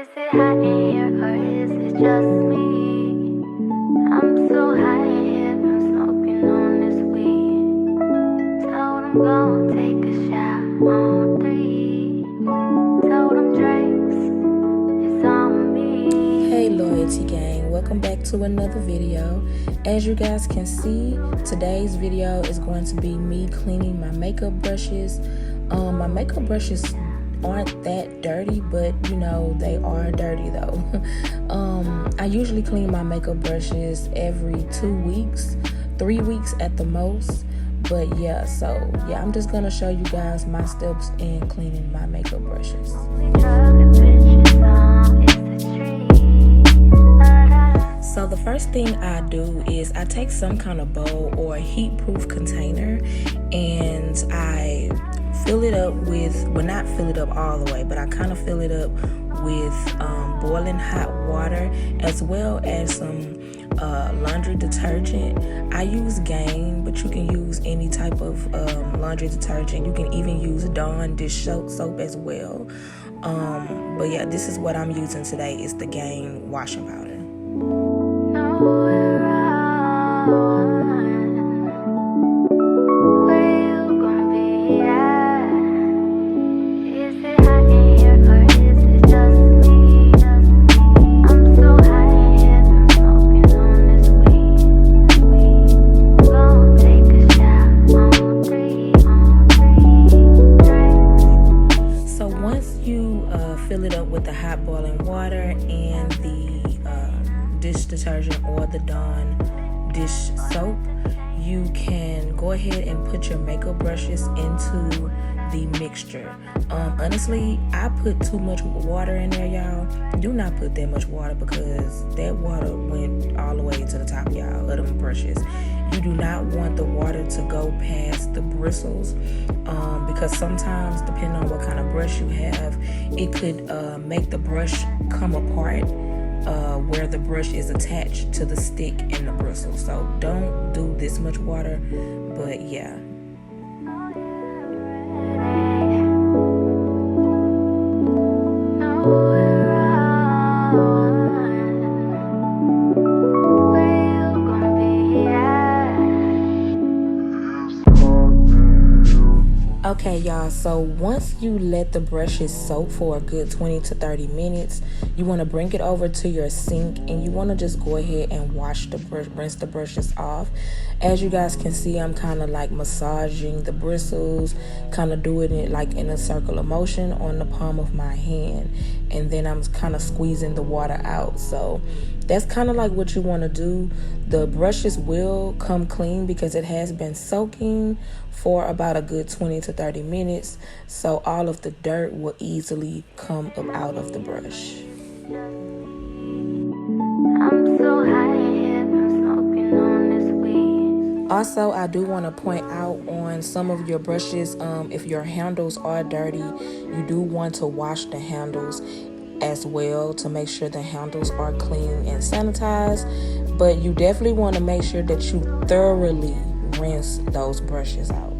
Is it hot in here or is it just me? I'm so high in here, I'm smoking on this weed. Told I'm gonna take a shot on 3. Told them drinks, it's on me. Hey Loyalty Gang, welcome back to another video. As you guys can see, today's video is going to be me cleaning my makeup brushes. My makeup brushes aren't that dirty, but you know they are dirty though. I usually clean my makeup brushes every 2 weeks, 3 weeks at the most. But yeah, I'm just gonna show you guys my steps in cleaning my makeup brushes. So the first thing I do is I take some kind of bowl or a heat-proof container and I fill it up with, well, not fill it up all the way, but I kind of fill it up with boiling hot water as well as some laundry detergent. I use Gain, but you can use any type of laundry detergent. You can even use Dawn dish soap as well. But yeah, this is what I'm using today, is the Gain washing powder. Fill it up with the hot boiling water and the dish detergent or the Dawn dish soap. You can go ahead and put your makeup brushes into the mixture. Honestly, I put too much water in there, y'all. Do not put that much water because that water went all the way to the top, y'all, of them brushes. You do not want the water to go past the bristles because sometimes, depending on what kind of brush you have, it could make the brush come apart where the brush is attached to the stick and the bristle. So don't do this much water, but yeah. Okay, y'all, so once you let the brushes soak for a good 20 to 30 minutes, you want to bring it over to your sink and you want to just go ahead and rinse the brushes off. As you guys can see, I'm kind of like massaging the bristles, kind of doing it like in a circular motion on the palm of my hand, and then I'm kind of squeezing the water out. So that's kind of like what you want to do. The brushes will come clean because it has been soaking for about a good 20 to 30 minutes, so all of the dirt will easily come up out of the brush. I'm so high in here, I'm smoking on this weed. Also, I do want to point out on some of your brushes, if your handles are dirty, you do want to wash the handles as well to make sure the handles are clean and sanitized. But you definitely want to make sure that you thoroughly rinse those brushes out.